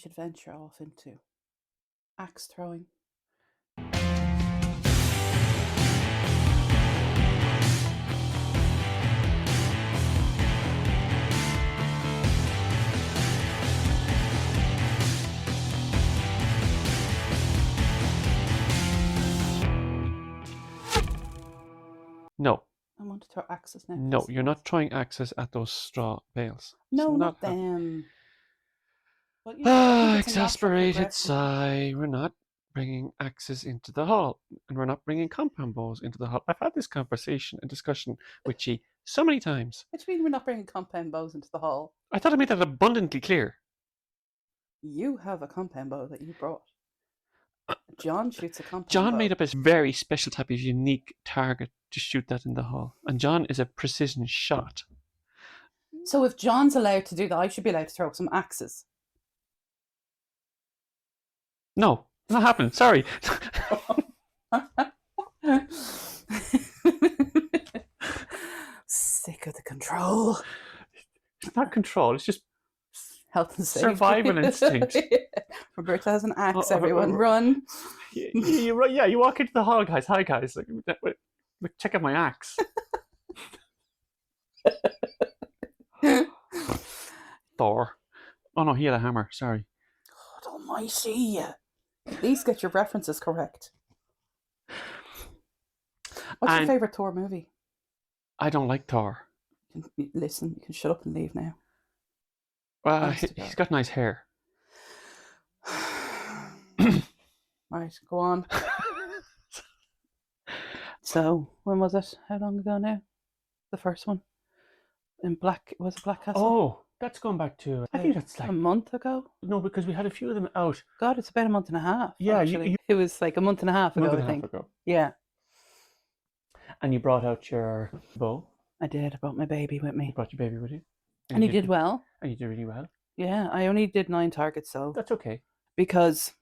should venture off into axe throwing. No. I want to throw axes now. No, you're not throwing axes at those straw bales. No, not them. Well, you know, I think it's a natural Exasperated progression. sigh. We're not bringing axes into the hall, and we're not bringing compound bows into the hall. I've had this conversation and discussion with Chi so many times. What do you mean we're not bringing compound bows into the hall? I thought I made that abundantly clear. You have a compound bow that you brought. John shoots a compound bow. John made up a very special type of unique target to shoot that in the hall, and John is a precision shot. So if John's allowed to do that, I should be allowed to throw some axes. No, not happening. Sorry. Sick of the control. It's not control. It's just Health and safety. survival instinct. Roberta has an axe. Everyone run. You walk into the hall, guys. Hi, guys. Like, check out my axe. Thor. Oh no, he had a hammer. Sorry. God almighty. At least get your references correct. What's your favourite Thor movie? I don't like Thor. Listen, you can shut up and leave now. He's got nice hair. Right, go on. So, when was it? How long ago now? The first one? Was it Black Castle? Oh, that's going back to, I think that's like a month ago? No, because we had a few of them out. God, it's about a month and a half. Yeah, actually. It was like a month and a half ago, I think. Yeah. And you brought out your bow. I did. I brought my baby with me. You brought your baby with you. And he did well. And you did really well. Yeah, I only did 9 targets, so. That's okay. Because,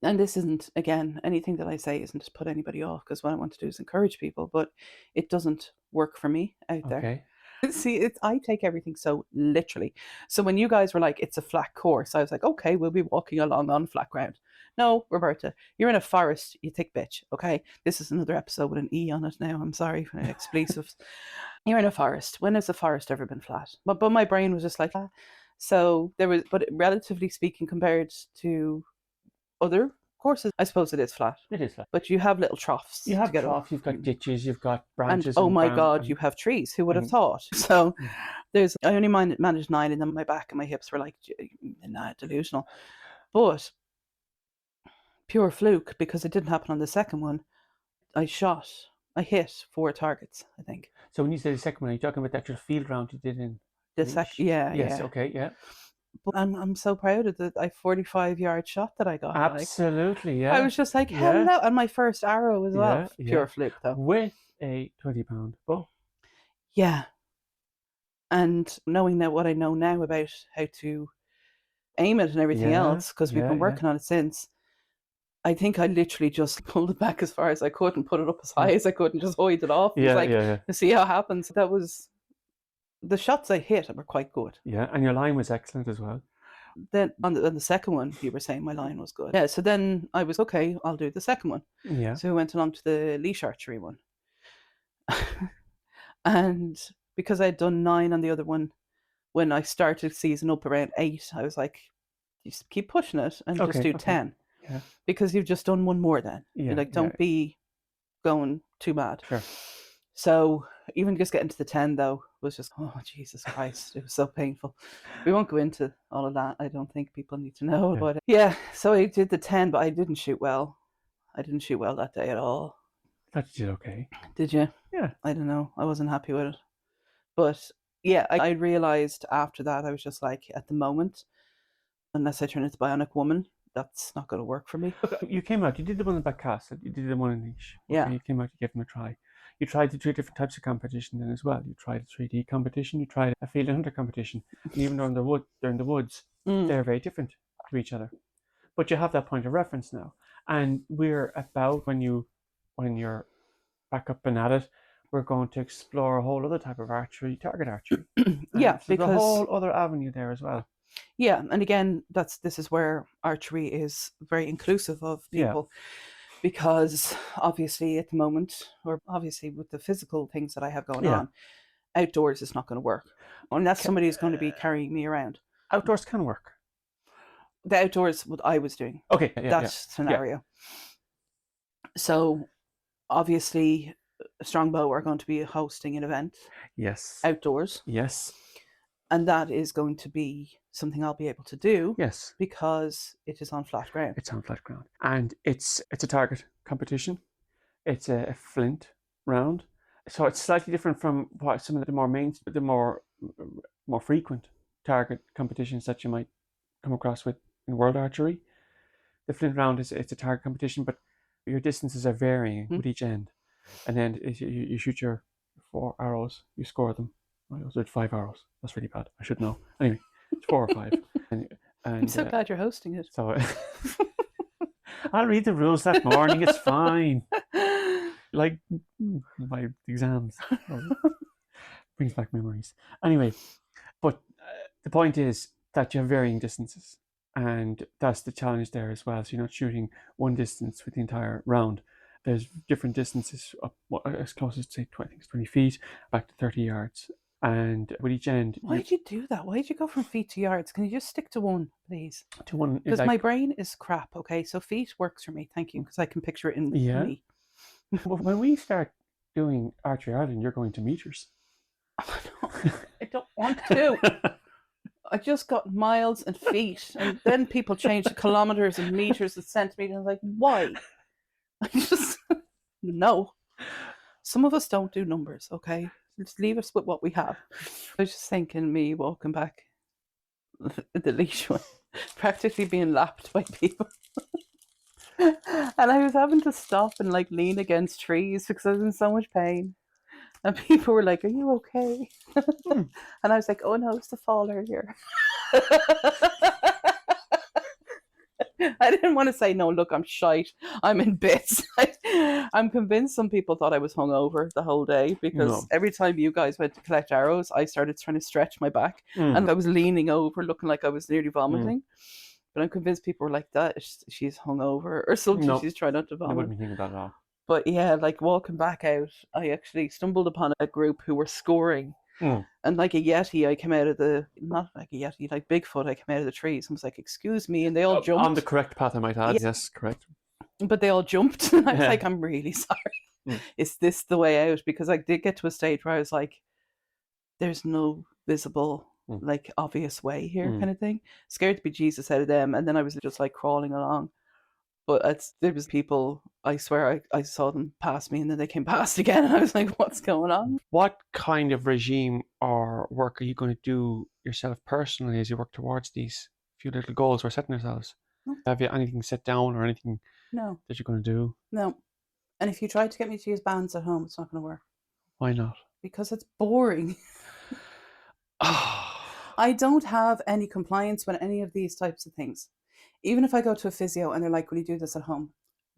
and this isn't, again, anything that I say isn't to put anybody off, because what I want to do is encourage people, but it doesn't work for me out there. Okay. See, I take everything so literally. So when you guys were like, it's a flat course, I was like, okay, we'll be walking along on flat ground. No, Roberta, you're in a forest, you thick bitch, okay? This is another episode with an E on it now. I'm sorry for the expletives. You're in a forest. When has a forest ever been flat? But my brain was just like, ah. So there was, but relatively speaking, compared to other courses, I suppose it is flat. It is flat. But you have little troughs. You have troughs, you've got ditches, you've got branches. And oh my God, you have trees. Who would have thought? So I only managed 9, and then my back and my hips were like, nah, delusional. But pure fluke, because it didn't happen on the second one. I hit 4 targets, I think. So when you say the second one, are you talking about the actual field round you did in? The second, yeah. Yes, okay, yeah. But I'm so proud of the 45-yard shot that I got. Absolutely, yeah. I was just like, hello. And my first arrow as well. Pure fluke, though. With a 20-pound bow. Yeah. And knowing now what I know now about how to aim it and everything else, because we've been working on it since, I think I literally just pulled it back as far as I could and put it up as high as I could and just hoid it off. To see how it happens. That was... The shots I hit were quite good. Yeah, and your line was excellent as well. Then on the second one, you were saying my line was good. Yeah, so then I was, okay, I'll do the second one. Yeah. So we went along to the leash archery one. And because I had done 9 on the other one, when I started season up around 8, I was like, just keep pushing it and just do 10. Yeah. Because you've just done one more then. Yeah, You're like, don't be going too mad. Sure. So even just getting to the 10, though, was just, oh, Jesus Christ, it was so painful. We won't go into all of that. I don't think people need to know about it. Yeah, so I did the 10, but I didn't shoot well. I didn't shoot well that day at all. That you did okay. Did you? Yeah. I don't know. I wasn't happy with it. But yeah, I realised after that, I was just like, at the moment, unless I turn into Bionic Woman, that's not going to work for me. You came out, you did the one in Black Castle, you did the one in Leash. Okay? Yeah. You came out, you gave them a try. You tried the 3 different types of competition then as well. You tried a 3D competition, you tried a field hunter competition. And even though they're in the woods, they're very different to each other. But you have that point of reference now. And we're about, when you're back up and at it, we're going to explore a whole other type of archery, target archery. Yeah, because there's a whole other avenue there as well. Yeah, and again, this is where archery is very inclusive of people, because obviously at the moment, or obviously with the physical things that I have going on, outdoors is not going to work unless somebody is going to be carrying me around. Outdoors can work. The outdoors, what I was doing, Okay, that scenario. So obviously, Strongbow are going to be hosting an event. Yes. Outdoors. Yes. And that is going to be something I'll be able to do. Yes. Because it is on flat ground. It's on flat ground. And it's a target competition. It's a flint round. So it's slightly different from what some of the more frequent target competitions that you might come across with in world archery. The flint round it's a target competition, but your distances are varying with each end. And then you shoot your 4 arrows, you score them. I was at 5 arrows. That's really bad. I should know. Anyway, it's 4 or 5. And I'm so glad you're hosting it. So I'll read the rules that morning. It's fine. Like my exams. Brings back memories. Anyway, but the point is that you have varying distances. And that's the challenge there as well. So you're not shooting one distance with the entire round. There's different distances up as close as, say, 20 feet, back to 30 yards. And with each end... Why did you do that? Why did you go from feet to yards? Can you just stick to one, please? To one. Because my brain is crap, okay? So feet works for me. Thank you, because I can picture it in me. When we start doing Archery Ireland, you're going to meters. No, I don't want to. I just got miles and feet, and then people change to kilometers and meters and centimeters. I was like, why? I just no. Some of us don't do numbers, okay? Just leave us with what we have. I was just thinking me walking back the leash one, practically being lapped by people. And I was having to stop and like lean against trees because I was in so much pain. And people were like, "Are you okay?" And I was like, "Oh no, it's the fall earlier." I didn't want to say, "No, look, I'm shite. I'm in bits." I'm convinced some people thought I was hungover the whole day because every time you guys went to collect arrows, I started trying to stretch my back and I was leaning over looking like I was nearly vomiting. But I'm convinced people were like, "That she's hungover or something. She's trying not to vomit." I wouldn't be thinking that at all. But yeah, like walking back out, I actually stumbled upon a group who were scoring. And like a Yeti, I came out of not like a Yeti, like Bigfoot, I came out of the trees and was like, "Excuse me," and they all jumped. On the correct path, I might add. Yes, correct. But they all jumped. And I was like, "I'm really sorry. Is this the way out?" Because I did get to a stage where I was like, there's no visible, like obvious way here kind of thing. Scared to be Jesus out of them. And then I was just like crawling along. But there was people, I swear, I saw them pass me and then they came past again. And I was like, what's going on? What kind of regime or work are you going to do yourself personally as you work towards these few little goals we're setting ourselves? Have you anything set down or anything that you're going to do? No. And if you try to get me to use bands at home, it's not going to work. Why not? Because it's boring. I don't have any compliance with any of these types of things. Even if I go to a physio and they're like, "Will you do this at home?"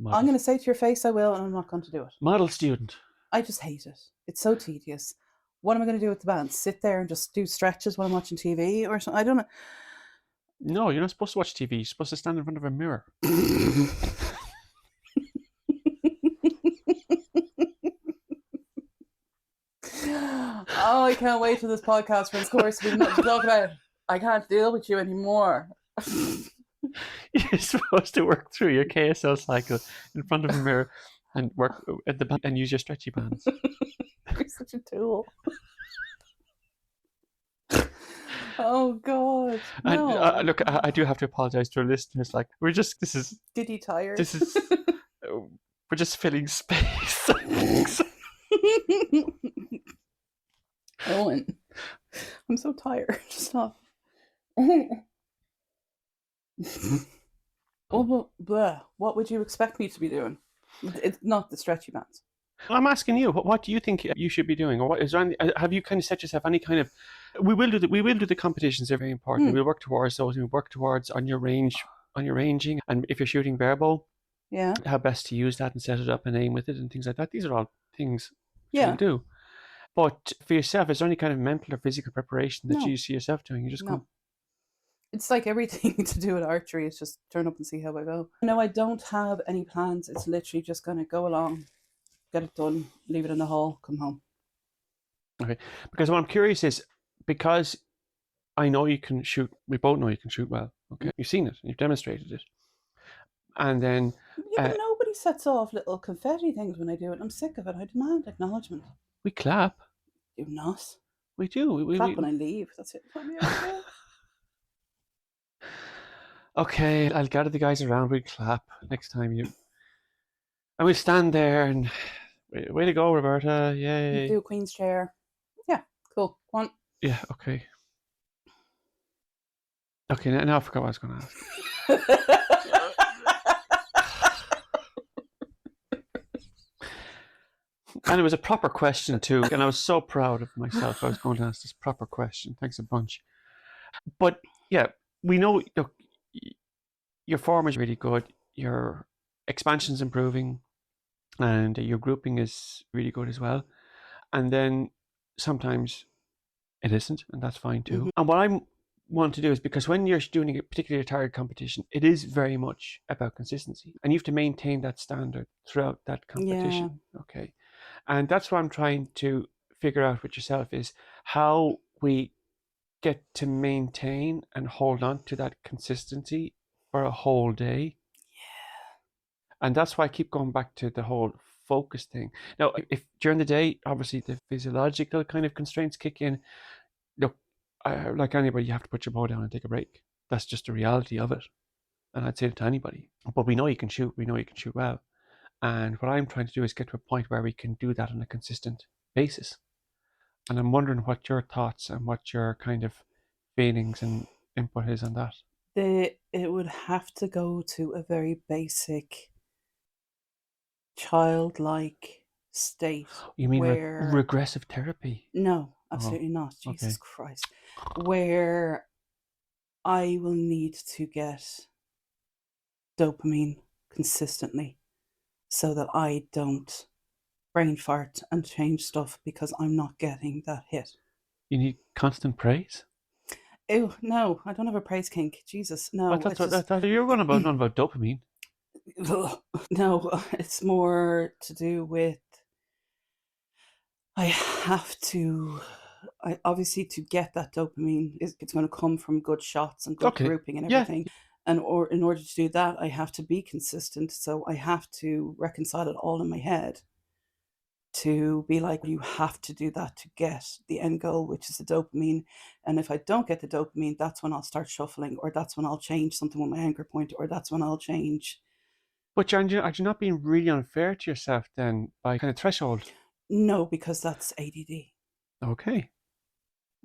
I'm going to say to your face, I will, and I'm not going to do it. Model student. I just hate it. It's so tedious. What am I going to do with the band? Sit there and just do stretches while I'm watching TV or something? I don't know. No, you're not supposed to watch TV. You're supposed to stand in front of a mirror. Oh, I can't wait till this podcast runs course. We've nothing to talk about. I can't deal with you anymore. You're supposed to work through your KSL cycle in front of a mirror and work at the band and use your stretchy bands. You're such a tool. Oh God! No. And look, I do have to apologize to our listeners. Like, we're just Did he tire? We're just filling space. Owen, I'm so tired. Stop. What would you expect me to be doing? It's not the stretchy bands. I'm asking you, what do you think you should be doing, or what is there any, have you kind of set yourself any kind of? We will do the competitions. They're very important. We'll work towards those. We work towards on your ranging, and if you're shooting barebow, how best to use that and set it up and aim with it and things like that. These are all things we'll do. But for yourself, is there any kind of mental or physical preparation that you see yourself doing? You just go. It's like everything to do with archery. It's just turn up and see how I go. No, I don't have any plans. It's literally just going to go along, get it done, leave it in the hall, come home. Okay. Because what I'm curious is, because I know you can shoot, we both know you can shoot well. Okay. You've seen it, you've demonstrated it. And then Yeah, but nobody sets off little confetti things when I do it. I'm sick of it. I demand acknowledgement. we clap. Do not. We do. Clap when I leave. That's it. Okay, I'll gather the guys around. We'll clap next time you. And we'll stand there and way to go, Roberta. Yay. Do a queen's chair. Yeah, cool. Go on. Yeah, okay. Okay, now I forgot what I was going to ask. And it was a proper question too, and I was so proud of myself. I was going to ask this proper question. Thanks a bunch. But yeah, we know your form is really good. Your expansion's improving, and your grouping is really good as well. And then sometimes it isn't, and that's fine too. Mm-hmm. And what I want to do is, because when you're doing a particularly target competition, it is very much about consistency, and you have to maintain that standard throughout that competition. Yeah. Okay. And that's what I'm trying to figure out with yourself, is how we get to maintain and hold on to that consistency for a whole day. Yeah. And that's why I keep going back to the whole focus thing. Now, if during the day, obviously the physiological kind of constraints kick in, look, like anybody, you have to put your bow down and take a break. That's just the reality of it. And I'd say it to anybody. But we know you can shoot. We know you can shoot well. And what I'm trying to do is get to a point where we can do that on a consistent basis. And I'm wondering what your thoughts and what your kind of feelings and input is on that. It would have to go to a very basic childlike state. You mean where regressive therapy? No, absolutely not. Jesus Christ. Where I will need to get dopamine consistently so that I don't brain fart and change stuff because I'm not getting that hit. You need constant praise? Ew, no, I don't have a praise kink. Jesus, no. I thought you were going about not about dopamine. No, it's more to do with I obviously to get that dopamine, it's going to come from good shots and good grouping and everything. Yeah. And in order to do that, I have to be consistent. So I have to reconcile it all in my head to be like, you have to do that to get the end goal, which is the dopamine. And if I don't get the dopamine, that's when I'll start shuffling, or that's when I'll change something with my anchor point, or that's when I'll change. But are you not being really unfair to yourself then by kind of threshold? No, because that's ADD. Okay.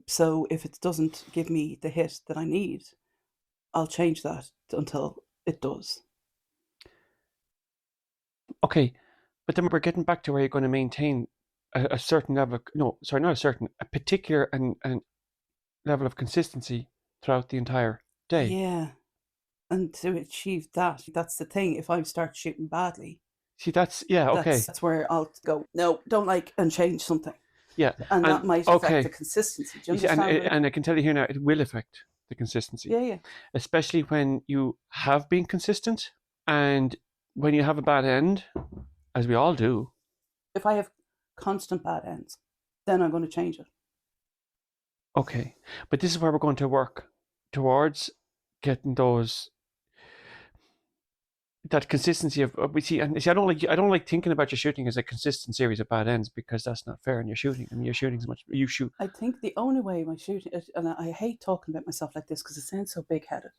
So if it doesn't give me the hit that I need, I'll change that until it does. Okay, but then we're getting back to where you're going to maintain a certain level a particular and level of consistency throughout the entire day. Yeah. And to achieve that, that's the thing. If I start shooting badly, see, that's where I'll go, no, don't like, and change something. Yeah. And that might affect the consistency. Do you understand? And I can tell you here now, it will affect the consistency. Yeah. Especially when you have been consistent and when you have a bad end, as we all do. If I have constant bad ends, then I'm going to change it. Okay. But this is where we're going to work towards getting that consistency of I don't like thinking about your shooting as a consistent series of bad ends, because that's not fair in your shooting. I mean, your shooting is much you shoot. I think the only way my shooting, and I hate talking about myself like this because it sounds so big-headed,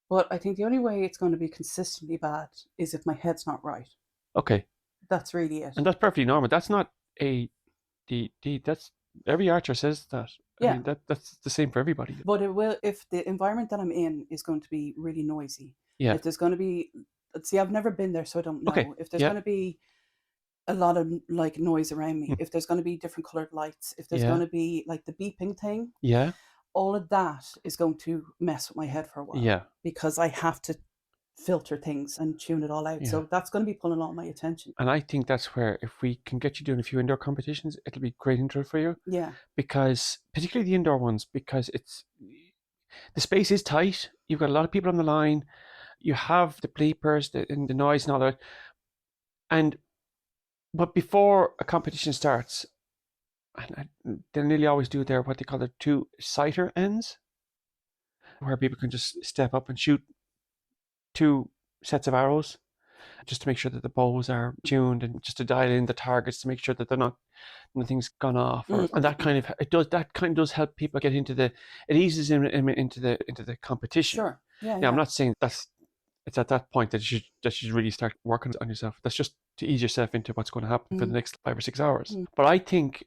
but I think the only way it's going to be consistently bad is if my head's not right. Okay. That's really it. And that's perfectly normal. That's not that's every archer says that. Yeah. I mean, that's the same for everybody. But it will, if the environment that I'm in is going to be really noisy. Yeah. If there's going to be, see, I've never been there, so I don't know. Okay. If there's going to be a lot of like noise around me, if there's going to be different colored lights, if there's going to be like the beeping thing, all of that is going to mess with my head for a while. Yeah. Because I have to filter things and tune it all out. Yeah. So that's going to be pulling all my attention. And I think that's where, if we can get you doing a few indoor competitions, it'll be great intro for you. Yeah. Because particularly the indoor ones, because The space is tight. You've got a lot of people on the line. You have the bleepers and the noise and all that. But before a competition starts, and they nearly always do there what they call the two sighter ends, where people can just step up and shoot two sets of arrows, just to make sure that the bows are tuned and just to dial in the targets to make sure that nothing's gone off, and that kind of does help people get into it eases them into the competition. Sure. Yeah. Now, I'm not saying it's at that point that you should really start working on yourself. That's just to ease yourself into what's going to happen for the next 5 or 6 hours. But I think,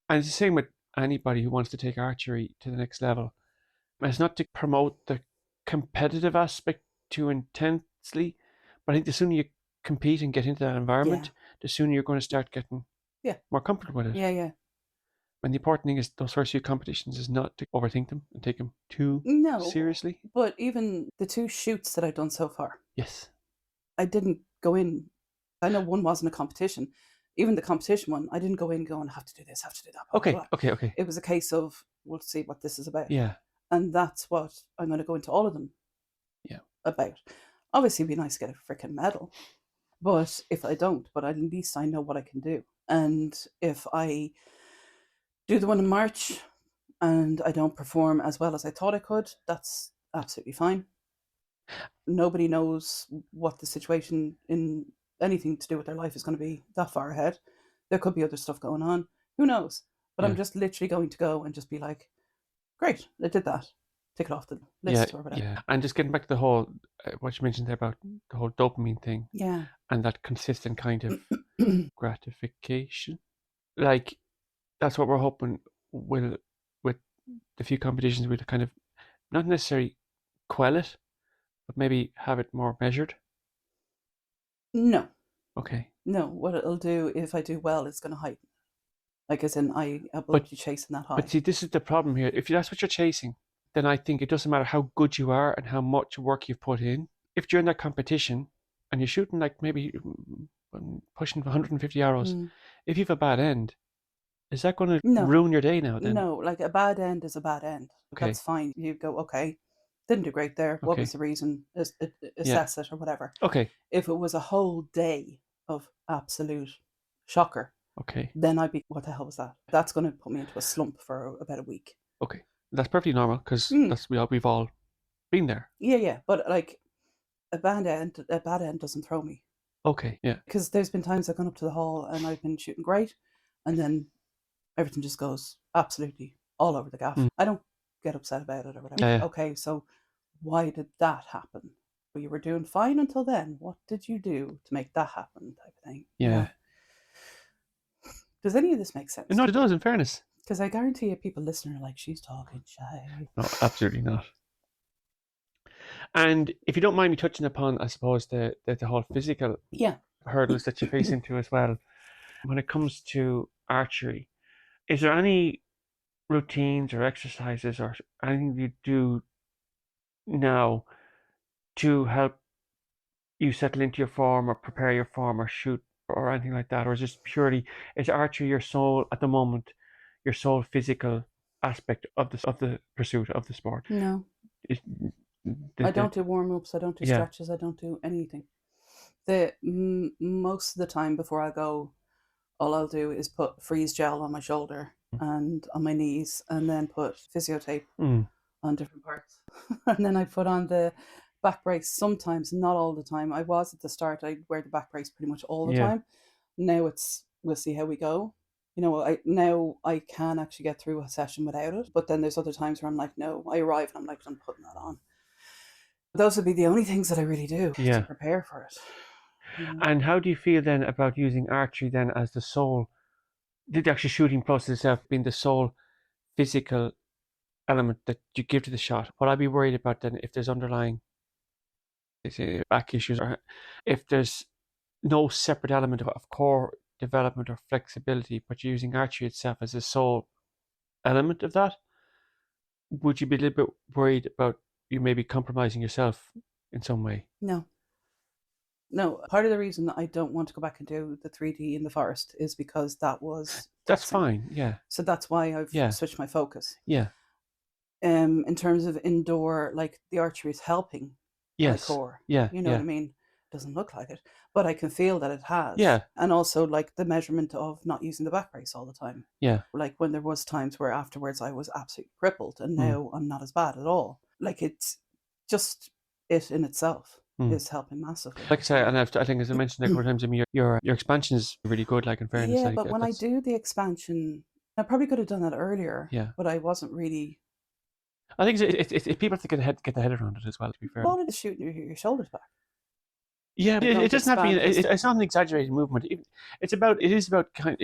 and it's the same with anybody who wants to take archery to the next level, it's not to promote the competitive aspect too intensely, but I think the sooner you compete and get into that environment, the sooner you're going to start getting more comfortable with it. Yeah. And the important thing is those first few competitions is not to overthink them and take them too seriously. But even the 2 shoots that I've done so far, yes, I didn't go in. I know one wasn't a competition. Even the competition one, I didn't go in going, have to do this, have to do that. Blah, blah, blah. Okay. It was a case of, we'll see what this is about. Yeah. And that's what I'm going to go into all of them about. Obviously, it'd be nice to get a freaking medal. But if I don't, but at least I know what I can do. And if I do the one in March and I don't perform as well as I thought I could, that's absolutely fine. Nobody knows what the situation in anything to do with their life is going to be that far ahead. There could be other stuff going on. Who knows? But I'm just literally going to go and just be like, great, I did that. Take it off the list or whatever. Yeah. And just getting back to the whole, what you mentioned there about the whole dopamine thing. Yeah. And that consistent kind of gratification. Like, that's what we're hoping with the few competitions, we'll kind of not necessarily quell it, but maybe have it more measured. No. Okay. No, what it'll do if I do well, it's going to heighten. Like, as in, I will be chasing that high. But see, this is the problem here. If that's what you're chasing, then I think it doesn't matter how good you are and how much work you've put in. If you're in that competition and you're shooting like maybe pushing 150 arrows, if you have a bad end, is that going to ruin your day now then? No, like a bad end is a bad end. Okay. That's fine. You go, okay, didn't do great there. What was the reason? Assess it or whatever. Okay. If it was a whole day of absolute shocker, then I'd be, what the hell was that? That's going to put me into a slump for about a week. Okay. That's perfectly normal because we've all been there. Yeah. But like a bad end doesn't throw me. Okay. Yeah. Because there's been times I've gone up to the hall and I've been shooting great, and then everything just goes absolutely all over the gaff. I don't get upset about it or whatever. Yeah. Okay, so why did that happen? Well, you were doing fine until then. What did you do to make that happen? Type of thing. Yeah. Does any of this make sense? No, it does, in fairness. Because I guarantee you people listening are like, she's talking shy. No, absolutely not. And if you don't mind me touching upon, I suppose, the whole physical hurdles that you face into as well, when it comes to archery, is there any routines or exercises or anything you do now to help you settle into your form or prepare your form or shoot or anything like that? Or is archery your sole, at the moment, your sole physical aspect of the pursuit of the sport? No. I don't do warm-ups, I don't do stretches, I don't do anything. Most of the time before I go, all I'll do is put freeze gel on my shoulder and on my knees, and then put physio tape on different parts. And then I put on the back brace sometimes, not all the time. I was at the start, I'd wear the back brace pretty much all the time. Now we'll see how we go. Now I can actually get through a session without it, but then there's other times where I'm like, no, I arrive and I'm like, I'm putting that on. Those would be the only things that I really do to prepare for it. And how do you feel then about using archery then as the sole, the actual shooting process itself being the sole physical element that you give to the shot? What I'd be worried about then, if there's underlying back issues, or if there's no separate element of core development or flexibility, but you're using archery itself as a sole element of that, would you be a little bit worried about you maybe compromising yourself in some way? No. Part of the reason that I don't want to go back and do the 3D in the forest is because that's fine, yeah. So that's why I've switched my focus. Yeah. in terms of indoor, like the archery is helping my Yes. core. Yeah. You know what I Yeah. mean? Doesn't look like it, but I can feel that it has. Yeah. And also like the measurement of not using the back brace all the time. Yeah. Like when there was times where afterwards I was absolutely crippled, and Mm. now I'm not as bad at all. Like it's just it in itself is helping massively. Like I said, and I think as I mentioned a couple of times, I mean, your expansion is really good. Like in fairness, Yeah, like, but when I that's- do the expansion, I probably could have done that earlier. Yeah. But I wasn't really. I think it's people have to get their head around it as well. To be fair. Well, it is shooting your shoulders back. Yeah, but Don't it doesn't have to be. expand this. It's not an exaggerated movement. It is about kind.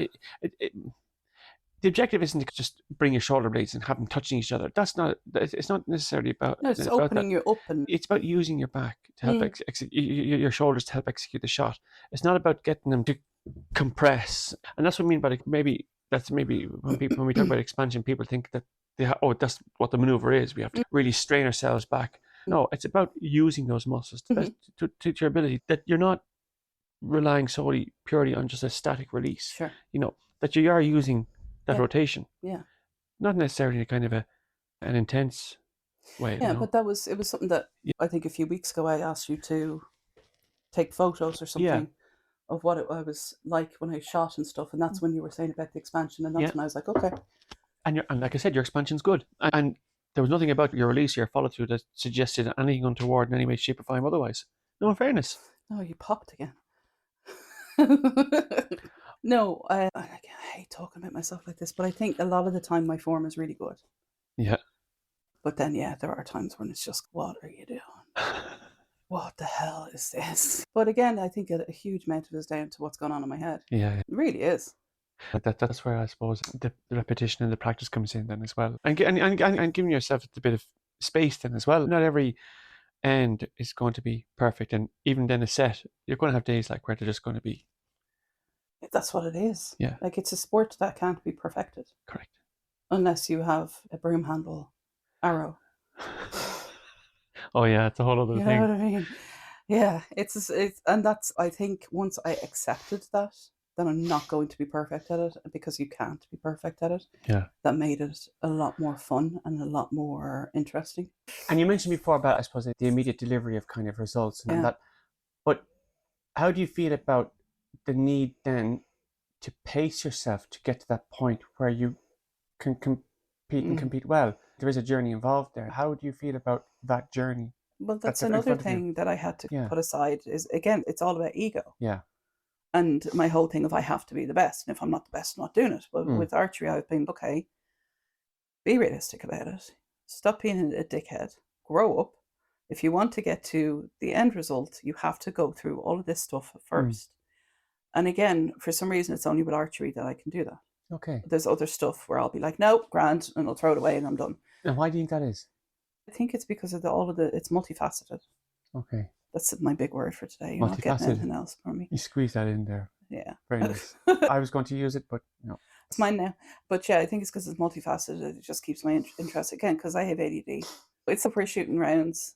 The objective isn't to just bring your shoulder blades and have them touching each other. That's not. It's not necessarily about. No, it's about opening that. you up and. It's about using your back to help your shoulders to help execute the shot. It's not about getting them to compress, and that's what I mean by maybe when we talk about expansion, people think that that's what the maneuver is. We have to really strain ourselves back. No, it's about using those muscles to your ability. That you're not relying solely purely on just a static release. Sure. You know that you are using that Yeah. rotation. Yeah. Not necessarily in a kind of an intense way. Yeah, No. but it was something that I think a few weeks ago I asked you to take photos or something of what I was like when I shot and stuff, and that's when you were saying about the expansion, and that's when I was like, okay. And like I said, your expansion's good, and there was nothing about your release, your follow through that suggested anything untoward in any way, shape, or form. Otherwise, no, in fairness. No, you popped again. No, I hate talking about myself like this, but I think a lot of the time my form is really good. Yeah. But then, there are times when it's just, what are you doing? What the hell is this? But again, I think a huge amount of it is down to what's going on in my head. Yeah. It really is. That's where I suppose the repetition and the practice comes in then as well, and giving yourself a bit of space then as well. Not every end is going to be perfect, and even then a set, you're going to have days like where they're just going to be. That's what it is. Yeah. Like it's a sport that can't be perfected. Correct. Unless you have a broom handle arrow. Oh yeah, it's a whole other You thing. know what I mean? Yeah, it's and that's, I think once I accepted that, then I'm not going to be perfect at it, because you can't be perfect at it. Yeah. That made it a lot more fun and a lot more interesting. And you mentioned before about, I suppose, the immediate delivery of kind of results and that. But how do you feel about the need then to pace yourself to get to that point where you can compete and compete well? There is a journey involved there. How do you feel about that journey? Well, that's another thing that I had to put aside is, again, it's all about ego. Yeah. And my whole thing of I have to be the best. And if I'm not the best, I'm not doing it. But with archery, I've been, okay, be realistic about it. Stop being a dickhead. Grow up. If you want to get to the end result, you have to go through all of this stuff first. And again, for some reason, it's only with archery that I can do that. Okay. There's other stuff where I'll be like, no, grand, and I'll throw it away and I'm done. And why do you think that is? I think it's because of it's multifaceted. Okay. That's my big word for today. You're not getting anything else from me. You squeeze that in there. Yeah. Very nice. I was going to use it, but no. It's mine now. But yeah, I think it's because it's multifaceted. It just keeps my interest, again, because I have ADD. It's up for shooting rounds,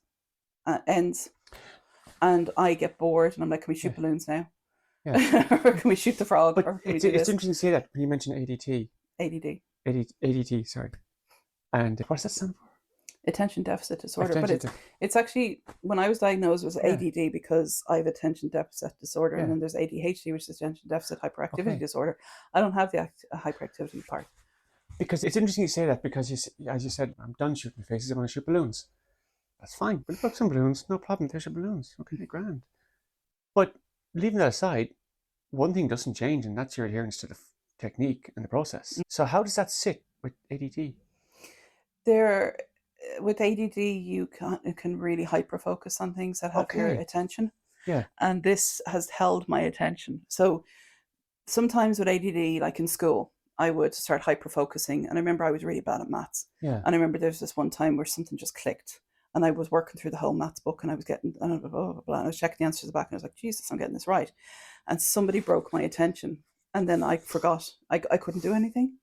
ends, and I get bored and I'm like, can we shoot balloons now? Yeah. Or can we shoot the frog? But it's interesting to say that when you mentioned ADT. ADT, sorry. And what does that stand for? Attention deficit disorder. But it's actually, when I was diagnosed, it was ADD because I have attention deficit disorder, and then there's ADHD, which is attention deficit hyperactivity disorder. I don't have the hyperactivity part. Because it's interesting you say that, because as you said, I'm done shooting faces, I want to shoot balloons. That's fine. We'll put some balloons, no problem. There's your balloons. Okay, grand. But leaving that aside, one thing doesn't change, and that's your adherence to the technique and the process. So how does that sit with ADD? With ADD, you can really hyper focus on things that have your attention. Yeah. And this has held my attention. So sometimes with ADD, like in school, I would start hyper focusing, and I remember I was really bad at maths. Yeah. And I remember there's this one time where something just clicked, and I was working through the whole maths book, and I was getting, and I was checking the answers at the back, and I was like, Jesus, I'm getting this right. And somebody broke my attention, and then I forgot. I couldn't do anything.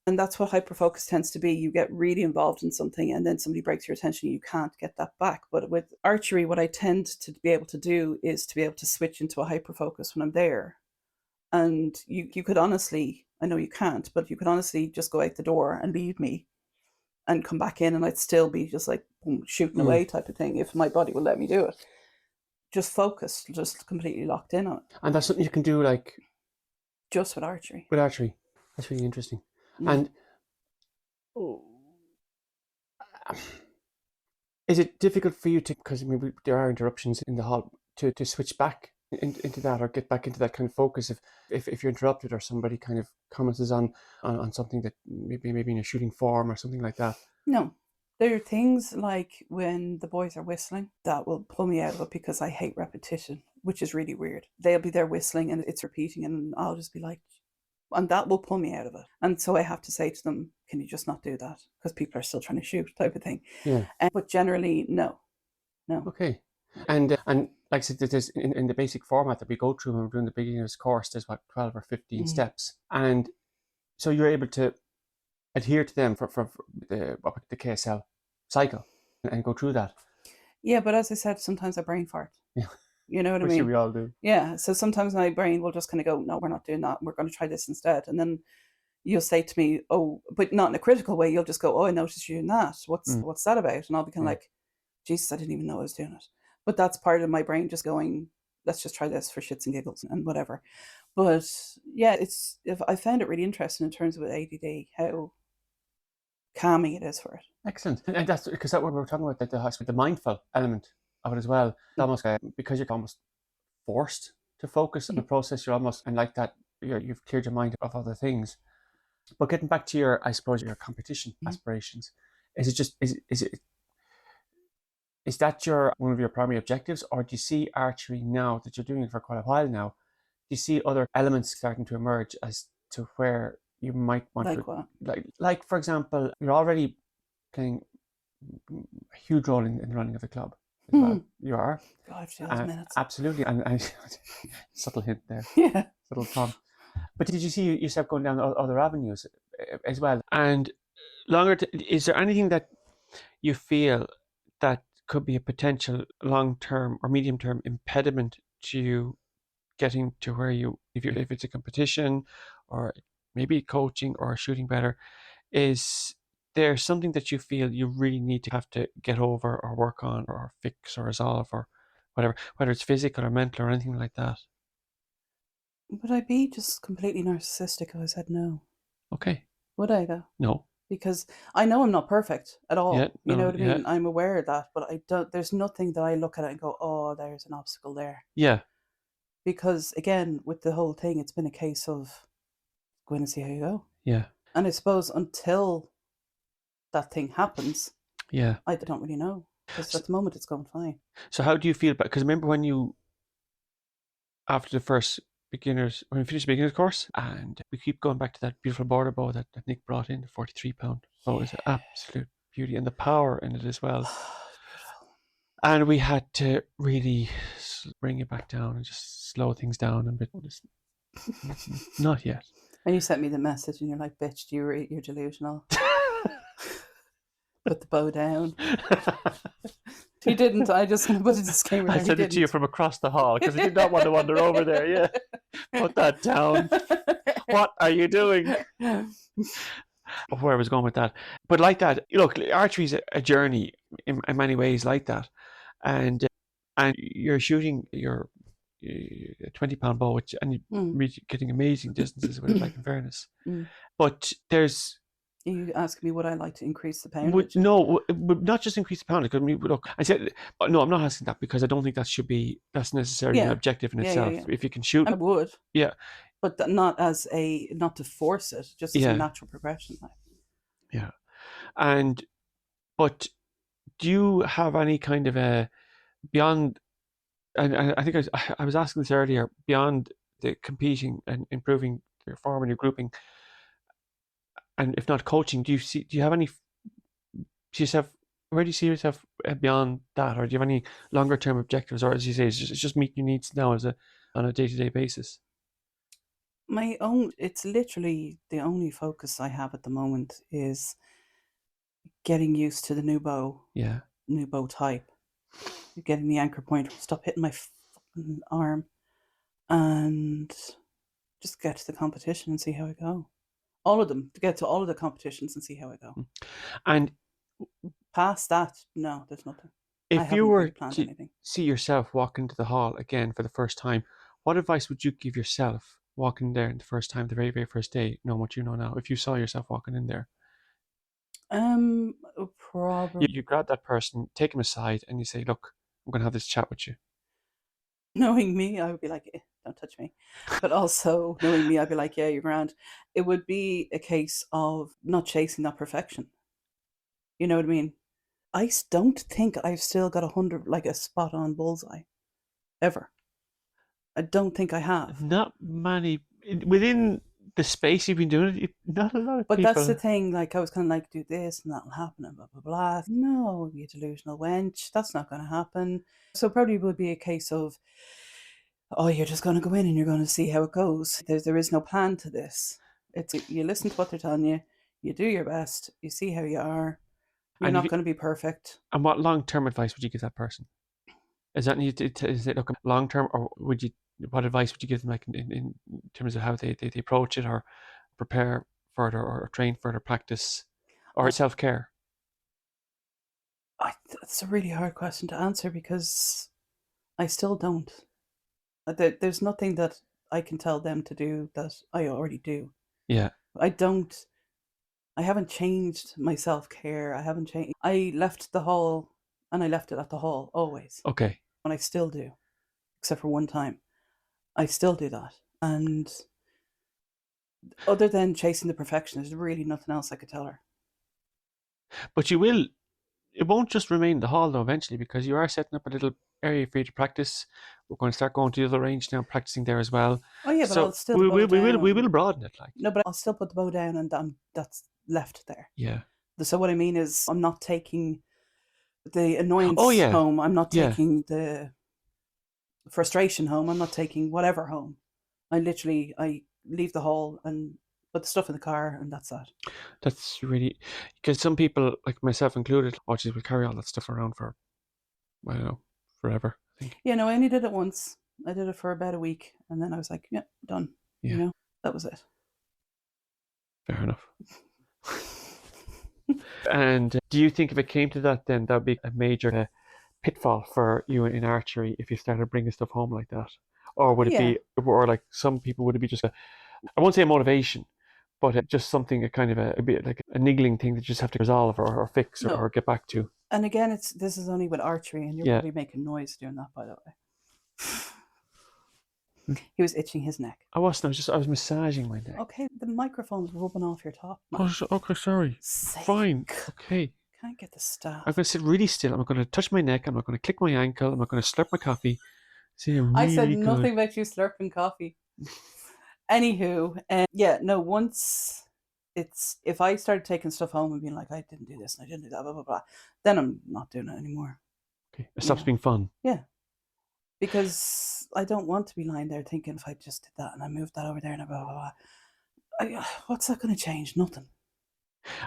And that's what hyperfocus tends to be. You get really involved in something, and then somebody breaks your attention, you can't get that back. But with archery, what I tend to be able to do is to be able to switch into a hyperfocus when I'm there. And you could honestly, I know you can't, but you could honestly just go out the door and leave me. and come back in, and I'd still be just like boom, shooting away type of thing if my body would let me do it. Just focused, just completely locked in on it. And that's something you can do like just with archery. With archery. That's really interesting. And is it difficult for you to, because maybe there are interruptions in the hall, to switch back into that or get back into that kind of focus if you're interrupted or somebody kind of comments on something that maybe in a shooting form or something like that? No. There are things like when the boys are whistling that will pull me out of it because I hate repetition, which is really weird. They'll be there whistling and it's repeating and I'll just be like, and that will pull me out of it. And so I have to say to them, can you just not do that? Because people are still trying to shoot type of thing. Yeah. But generally, no. Okay. And like I said, there's in the basic format that we go through when we're doing the beginner's course, there's 12 or 15 steps. And so you're able to adhere to them for the KSL cycle and go through that. Yeah, but as I said, sometimes I brain fart. Yeah. You know what I mean? Which we all do. Yeah, so sometimes my brain will just kind of go, no, we're not doing that. We're going to try this instead. And then you'll say to me, oh, but not in a critical way. You'll just go, oh, I noticed you doing that. What's that about? And I'll be kind of like, Jesus, I didn't even know I was doing it. But that's part of my brain just going, let's just try this for shits and giggles and whatever. But yeah, I found it really interesting in terms of ADD, how calming it is for it. Excellent. And that's because what we were talking about, the mindful element of it as well. Almost because you're almost forced to focus on the process, you're almost, and like that, you've cleared your mind of other things. But getting back to your competition aspirations, is that one of your primary objectives, or do you see archery now that you're doing it for quite a while now? Do you see other elements starting to emerge as to where you might want like what? Like for example, you're already playing a huge role in the running of the club. Well. You are. God, 2 minutes. Absolutely, and subtle hint there. Yeah. Subtle prompt. But did you see yourself going down other avenues as well? And is there anything that you feel that could be a potential long-term or medium-term impediment to you getting to where if it's a competition or maybe coaching or shooting better, is there something that you feel you really need to have to get over or work on or fix or resolve or whatever, whether it's physical or mental or anything like that? Would I be just completely narcissistic if I said no? Okay. Would I though? No. Because I know I'm not perfect at all. Yeah, you know what I mean? Yeah. I'm aware of that, but there's nothing that I look at it and go, oh, there's an obstacle there. Yeah. Because again, with the whole thing, it's been a case of go in and see how you go. Yeah. And I suppose until that thing happens, yeah, I don't really know. Because at the moment it's going fine. So how do you feel about, because remember when you, after the first when we finished the beginner's course, and we keep going back to that beautiful border bow that Nick brought in, the 43-pound bow, is an absolute beauty, and the power in it as well. Beautiful. And we had to really bring it back down and just slow things down a bit. Not yet. And you sent me the message and you're like, bitch, you're delusional. Put the bow down. He didn't. I just put a disclaimer there. I sent it to you from across the hall because I did not want to wander over there. Yeah. Put that down. What are you doing? Where I was going with that. But like that, look, archery is a journey in many ways like that. And you're shooting your 20-pound bow, and you're getting amazing distances with it, like in fairness. But there's... You ask me would I like to increase the poundage? No, not just increase the poundage. I mean, look, I said, no, I'm not asking that because I don't think that's necessarily an objective in itself. Yeah. If you can shoot, I would. Yeah. But not to force it, just as a natural progression. Yeah. But do you have any kind of a beyond? And I think I was asking this earlier. Beyond the competing and improving your form and your grouping, and if not coaching, do you have any? Where do you see yourself beyond that, or do you have any longer term objectives, or as you say, it's just meeting your needs now on a day-to-day basis? It's literally the only focus I have at the moment is getting used to the new bow. Yeah. New bow type. Getting the anchor point, stop hitting my fucking arm, and just get to the competition and see how I go. All of them, to get to all of the competitions and see how I go. And Past that, no, there's nothing. I if you haven't really were planned to anything. see yourself walk into the hall again for the first time, what advice would you give yourself walking there the first time, the very, very first day, knowing what you know now? If you saw yourself walking in there, Probably you grab that person, take him aside, and you say, "Look, I'm going to have this chat with you." knowing me, I would be like, don't touch me. But also knowing me, I'd be like, yeah, you're grand. It would be a case of not chasing that perfection. You know what I mean? I don't think I've still got 100, like a spot on bullseye, ever. I don't think I have. Not many within the space you've been doing it. Not a lot of But that's the people. thing, like I was kind of like, do this and that'll happen and blah, blah, blah. No, you delusional wench, that's not going to happen. So probably would be a case of, oh, you're just going to go in and you're going to see how it goes. There is no plan to this. It's you listen to what they're telling you, you do your best, you see how you are. You're And not if going to be perfect. and what long term advice would you give that person? Is that is it like long term, or would you? What advice would you give them, like in terms of how they approach it, or prepare for it, or train for it, or practice, or I, self care? it's a really hard question to answer because I still don't. There's nothing that I can tell them to do that I already do. Yeah. I don't. I haven't changed my self care. I haven't changed. I left the hall and I left it at the hall always. Okay. And I still do, except for one time. I still do that. And other than chasing the perfection, there's really nothing else I could tell her. But you will. It won't just remain the hall though. Eventually, because you are setting up a little area for you to practice. We're going to start going to the other range now, practicing there as well. Oh yeah, but I'll So still bow down. we will broaden it, like. No, but I'll still put the bow down, and that's left there. Yeah. So what I mean is, I'm not taking the Oh annoyance yeah. home. I'm not Yeah. taking the frustration home. I'm not taking whatever home. I leave the hall and put the stuff in the car, and that's that. That's really, because some people, like myself included, watches will carry all that stuff around for, I don't know, forever, I think. Yeah, no, I only did it once. I did it for about a week, and then I was like, yeah, done. Yeah. That was it. Fair enough. And do you think if it came to that, then that would be a major pitfall for you in archery if you started bringing stuff home like that? Or would it Yeah. be, or like some people, would it be just I won't say a motivation, but just something, a kind of a bit like a niggling thing that you just have to resolve, or fix, No. or get back to? And again, this is only with archery, and you're Yeah. probably making noise doing that, by the way. He was itching his neck. I wasn't, I was massaging my neck. Okay, the microphone's rubbing off your top. Oh, okay, sorry. Fine. Okay. Can't get the staff. I'm going to sit really still. I'm going to touch my neck. I'm not going to click my ankle. I'm not going to slurp my coffee. See, I'm really I said good. nothing about you slurping coffee. Anywho, yeah, no, once if I started taking stuff home and being like, I didn't do this and I didn't do that, blah, blah, blah, then I'm not doing it anymore. Okay. It stops being fun. Yeah. Because I don't want to be lying there thinking if I just did that and I moved that over there and blah, blah, blah. What's that going to change? Nothing.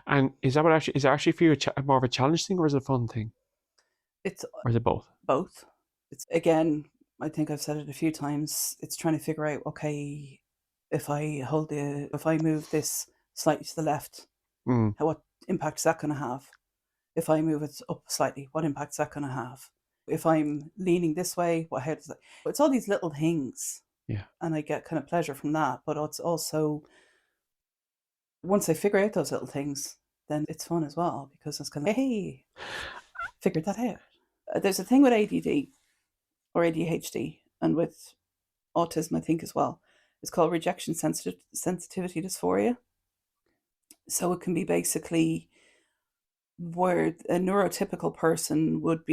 And is it actually for you more of a challenge thing, or is it a fun thing? Or is it both? Both. It's, again, I think I've said it a few times. It's trying to figure out, okay, if I move this slightly to the left, what impact is that going to have? If I move it up slightly, what impact is that going to have? If I'm leaning this way, how does that? It's all these little things. Yeah. And I get kind of pleasure from that. But it's also, once I figure out those little things, then it's fun as well, because it's kind of, hey, figured that out. There's a thing with ADD or ADHD, and with autism, I think, as well. It's called rejection sensitivity dysphoria. So it can be basically where a neurotypical person would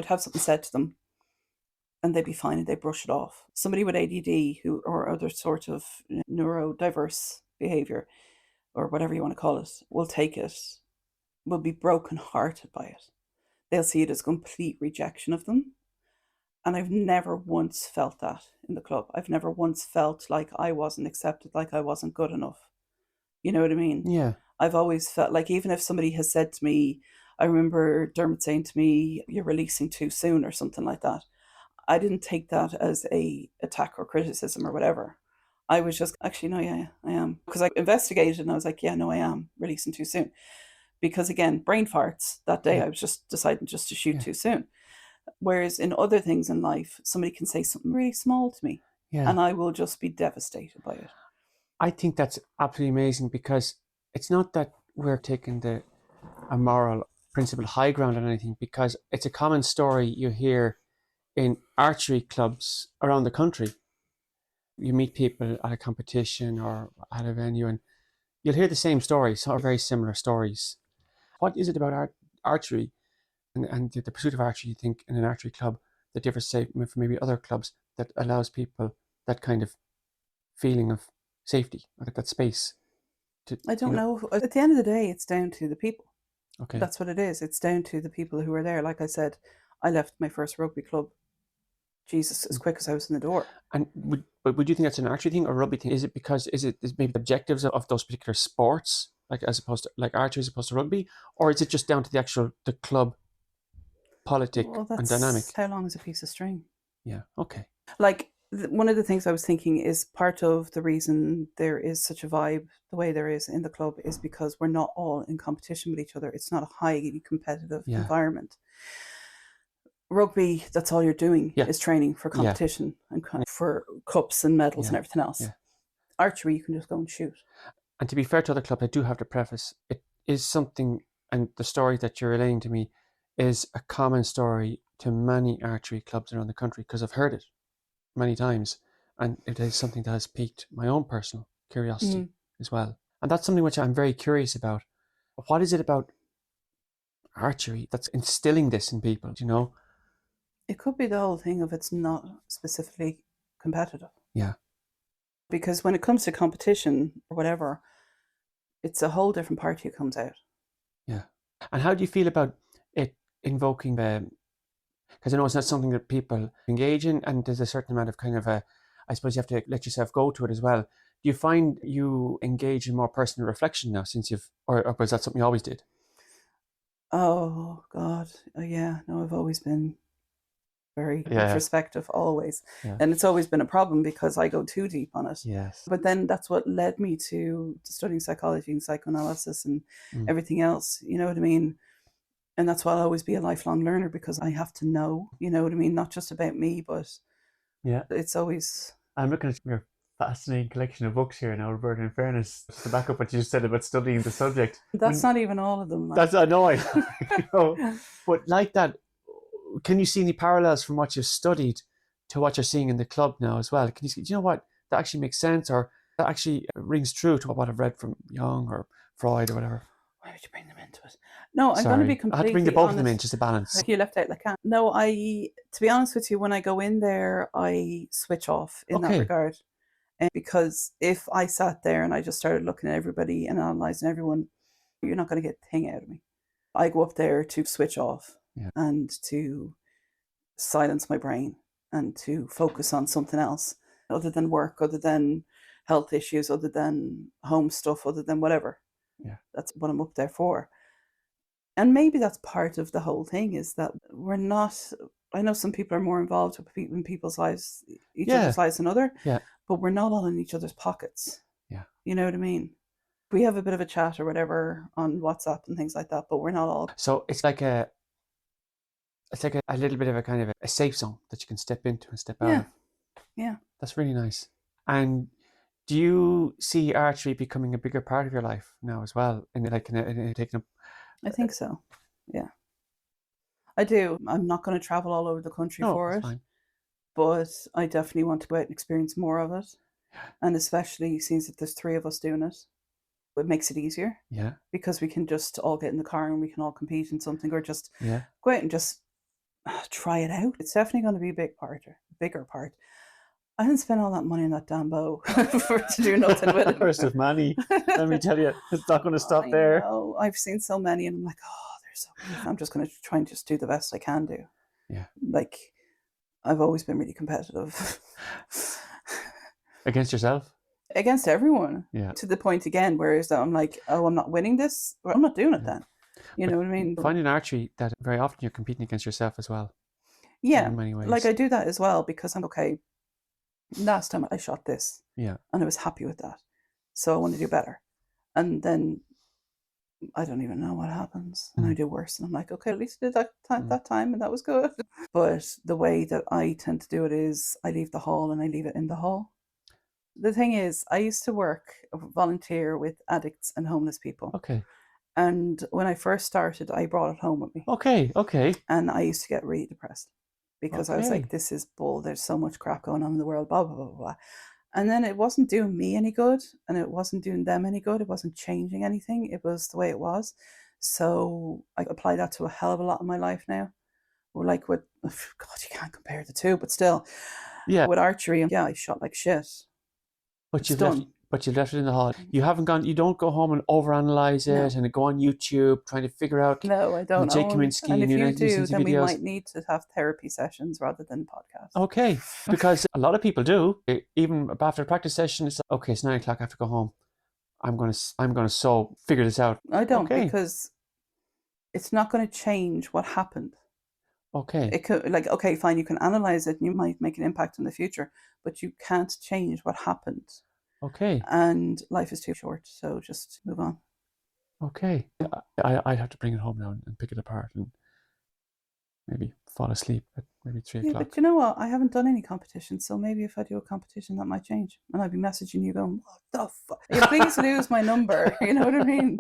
have something said to them and they'd be fine and they brush it off. Somebody with ADD or other sort of neurodiverse behavior, or whatever you want to call it, will take it, will be brokenhearted by it. They'll see it as complete rejection of them. And I've never once felt that in the club. I've never once felt like I wasn't accepted, like I wasn't good enough. You know what I mean? Yeah. I've always felt like, even if somebody has said to me, I remember Dermot saying to me, you're releasing too soon or something like that. I didn't take that as a attack or criticism or whatever. I was just, actually, no, yeah, I am. Because I investigated and I was like, yeah, no, I am releasing too soon. Because again, brain farts that day, Yeah. I was just deciding just to shoot Yeah. too soon. Whereas in other things in life, somebody can say something really small to me Yeah. and I will just be devastated by it. I think that's absolutely amazing, because it's not that we're taking a moral principle high ground on anything, because it's a common story you hear in archery clubs around the country. You meet people at a competition or at a venue, and you'll hear the same stories, or very similar stories. What is it about archery and the pursuit of archery, you think, in an archery club that differs, say, from maybe other clubs, that allows people that kind of feeling of safety, or that space to, I don't know. At the end of the day, it's down to the people. Okay. That's what it is. It's down to the people who are there. Like I said, I left my first rugby club, Jesus, as quick as I was in the door. And would you think that's an archery thing or a rugby thing? Is it because is maybe the objectives of those particular sports, like as opposed to like archery as opposed to rugby, or is it just down to the club politic Well, and that's dynamic? how long is a piece of string? Yeah. Okay. Like, one of the things I was thinking is part of the reason there is such a vibe the way there is in the club is because we're not all in competition with each other. It's not a highly competitive Yeah. environment. Rugby, that's all you're doing Yeah. is training for Yeah. competition and for cups and medals and Yeah. everything else. Yeah. Archery, you can just go and shoot. And to be fair to other clubs, I do have to preface it is something, and the story that you're relaying to me is a common story to many archery clubs around the country, because I've heard it many times, and it is something that has piqued my own personal curiosity as well. And that's something which I'm very curious about. What is it about archery that's instilling this in people, you know? It could be the whole thing of it's not specifically competitive. Yeah. Because when it comes to competition or whatever, it's a whole different party that comes out. Yeah. And how do you feel about it invoking because I know it's not something that people engage in, and there's a certain amount of kind of I suppose you have to let yourself go to it as well. Do you find you engage in more personal reflection now since or was that something you always did? Oh, God. Oh, yeah. No, I've always been very introspective, always. Yeah. And it's always been a problem because I go too deep on it. Yes. But then that's what led me to studying psychology and psychoanalysis and everything else. You know what I mean? And that's why I'll always be a lifelong learner, because I have to know, you know what I mean? Not just about me, but it's always... I'm looking at your fascinating collection of books here now, Roberta, in fairness, just to back up what you just said about studying the subject. That's not even all of them. That's annoying. But like that, can you see any parallels from what you've studied to what you're seeing in the club now as well? Can you see, do you know what, that actually makes sense, or that actually rings true to what I've read from Jung or Freud or whatever? Why would you bring them into it? No, I'm going to be completely honest. I had to bring the both of them in, just to balance. You left out like that. No, to be honest with you, when I go in there, I switch off in that regard. Because if I sat there and I just started looking at everybody and analysing everyone, you're not going to get a thing out of me. I go up there to switch off and to silence my brain and to focus on something else other than work, other than health issues, other than home stuff, other than whatever. Yeah. That's what I'm up there for. And maybe that's part of the whole thing, is that we're not... I know some people are more involved in people's lives, each other's lives than other, but we're not all in each other's pockets. Yeah. You know what I mean? We have a bit of a chat or whatever on WhatsApp and things like that, but we're not all... So it's like a little bit of a kind of a safe zone that you can step into and step out of. Yeah. That's really nice. And do you see archery becoming a bigger part of your life now as well? And taking up... I think so. Yeah. I do. I'm not going to travel all over the country for it. Fine. But I definitely want to go out and experience more of it. And especially since that there's 3 of us doing it, it makes it easier. Yeah. Because we can just all get in the car and we can all compete in something, or just go out and just try it out. It's definitely going to be a bigger part. I didn't spend all that money on that damn bow to do nothing with it. First of money. Let me tell you, it's not going to stop there. Know. I've seen so many and I'm like, oh, they're so good. I'm just going to try and just do the best I can do. Yeah. Like, I've always been really competitive. Against yourself? Against everyone. Yeah. To the point again where I'm like, oh, I'm not winning this. Well, I'm not doing it then. You know what I mean? Finding archery that very often you're competing against yourself as well. Yeah. In many ways. Like, I do that as well because I'm okay. last time I shot this. Yeah. And I was happy with that. So I want to do better. And then I don't even know what happens. And I do worse. And I'm like, okay, at least I did that time and that was good. But the way that I tend to do it is I leave the hall and I leave it in the hall. The thing is, I used to volunteer with addicts and homeless people. Okay. And when I first started, I brought it home with me. Okay. And I used to get really depressed because I was Okay. like, this is bull. There's so much crap going on in the world, blah, blah, blah, blah. And then it wasn't doing me any good and it wasn't doing them any good. It wasn't changing anything. It was the way it was. So I apply that to a hell of a lot in my life now. Or like with, God, you can't compare the two, but still. Yeah. With archery, yeah, I shot like shit. But you've left it in the hall. You don't go home and overanalyze it and go on YouTube trying to figure out. No, I don't. Jake Kaminsky and if you do, then videos. we might need to have therapy sessions rather than podcasts. Okay, because a lot of people do. Even after a practice session, it's like, okay, it's 9 o'clock. I have to go home. I'm gonna figure this out. I don't because it's not going to change what happened. Okay. It could okay, fine, you can analyze it and you might make an impact in the future, but you can't change what happened. Okay. And life is too short, so just move on. Okay. I'd have to bring it home now and pick it apart and maybe fall asleep at maybe 3 o'clock. But you know what? I haven't done any competitions, so maybe if I do a competition, that might change. And I'd be messaging you going, what the fuck? Please lose my number. You know what I mean?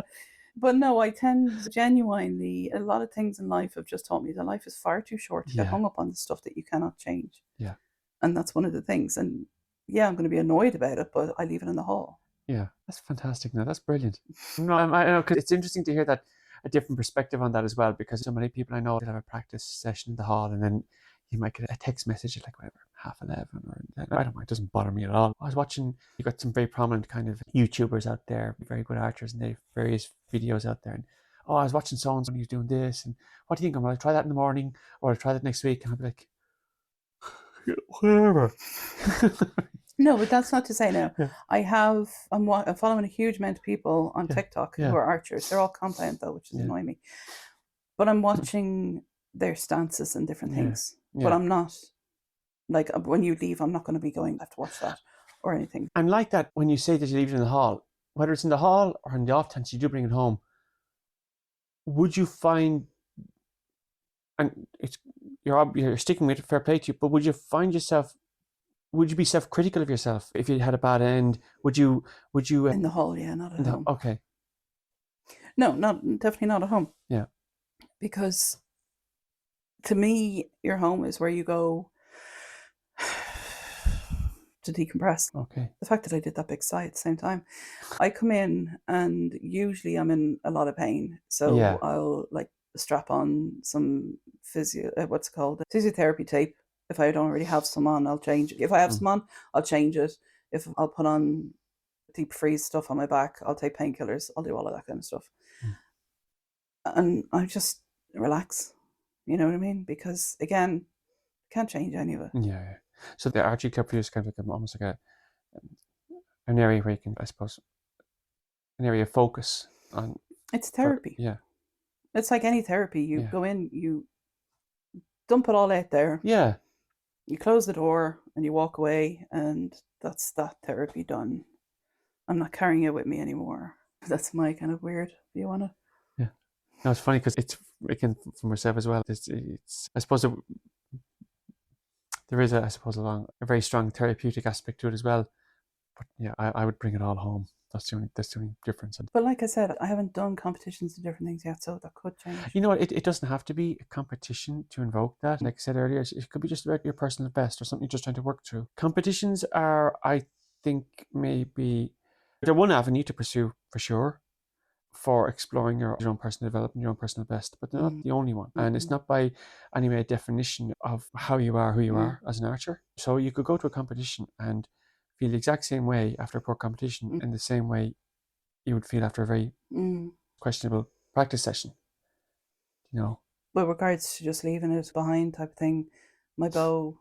But no, I tend genuinely, a lot of things in life have just taught me that life is far too short to get hung up on the stuff that you cannot change. Yeah. And that's one of the things. And yeah, I'm going to be annoyed about it, but I leave it in the hall. Yeah, that's fantastic. No, that's brilliant. No, I know, because it's interesting to hear that a different perspective on that as well, because so many people I know have a practice session in the hall and then you might get a text message at like whatever, 11:30 or I don't mind, it doesn't bother me at all. I was watching, you got some very prominent kind of YouTubers out there, very good archers, and they have various videos out there. And I was watching so and so, he's doing this, and what do you think? I'm going to try that in the morning or I'll try that next week. And I'll be like, whatever. No, but that's not to say no. Yeah. I'm following a huge amount of people on TikTok who are archers. They're all compound though, which is annoying me. But I'm watching their stances and different things. Yeah. But I'm not, like, when you leave, I'm not going to be going, I have to watch that or anything. And like that, when you say that you leave it in the hall, whether it's in the hall or in the off chance you do bring it home, would you find, and you're sticking with it, fair play to you, but would you be self-critical of yourself if you had a bad end? Would you in the hall? Yeah, not at home. Okay. No, definitely not at home. Yeah. Because to me, your home is where you go to decompress. Okay. The fact that I did that big sigh at the same time, I come in and usually I'm in a lot of pain, so I'll like strap on some physiotherapy tape. If I don't already have some on, I'll change it. If I have some on, I'll change it. If I'll put on deep freeze stuff on my back, I'll take painkillers. I'll do all of that kind of stuff. And I just relax. You know what I mean? Because again, can't change any of it. Yeah. So the archery club for you is kind of like almost like an area where you can, I suppose, an area of focus on. It's therapy. Yeah. It's like any therapy. You go in, you dump it all out there. Yeah. You close the door and you walk away, and that's that therapy done. I'm not carrying it with me anymore. That's my kind of weird view on it. Yeah. No, it's funny because it's, again, for myself as well, it's I suppose there is a very strong therapeutic aspect to it as well. But yeah, I would bring it all home. That's the only difference. But like I said, I haven't done competitions and different things yet, so that could change. You know what? It doesn't have to be a competition to invoke that. Like I said earlier, it could be just about your personal best or something you're just trying to work through. Competitions are, I think, maybe they're one avenue to pursue for sure for exploring your own personal development, your own personal best, but they're not the only one. And it's not by any way a definition of how you are, who you are as an archer. So you could go to a competition and feel the exact same way after a poor competition in the same way you would feel after a very questionable practice session. You know. With regards to just leaving it behind type of thing, my bow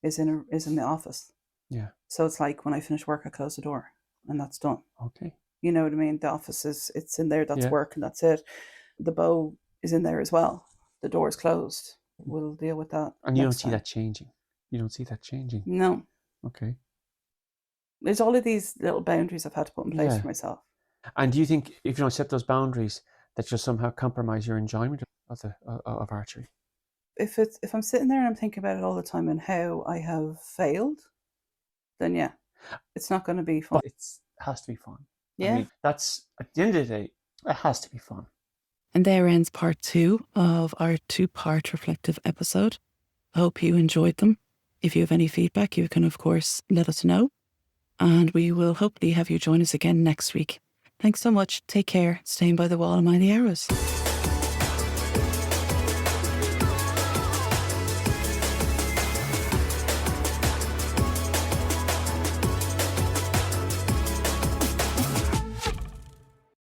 is in the office. Yeah. So it's like when I finish work, I close the door and that's done. Okay. You know what I mean? The office it's in there, that's work and that's it. The bow is in there as well. The door is closed. We'll deal with that. And you don't see that changing. You don't see that changing. No. Okay. There's all of these little boundaries I've had to put in place Yeah. for myself. And do you think if you don't set those boundaries, that you'll somehow compromise your enjoyment of archery? If I'm sitting there and I'm thinking about it all the time and how I have failed, then yeah, it's not going to be fun. But it has to be fun. Yeah. I mean, that's at the end of the day, it has to be fun. And there ends part 2 of our 2-part reflective episode. I hope you enjoyed them. If you have any feedback, you can, of course, let us know. And we will hopefully have you join us again next week. Thanks so much. Take care. Staying by the wall and mind the arrows.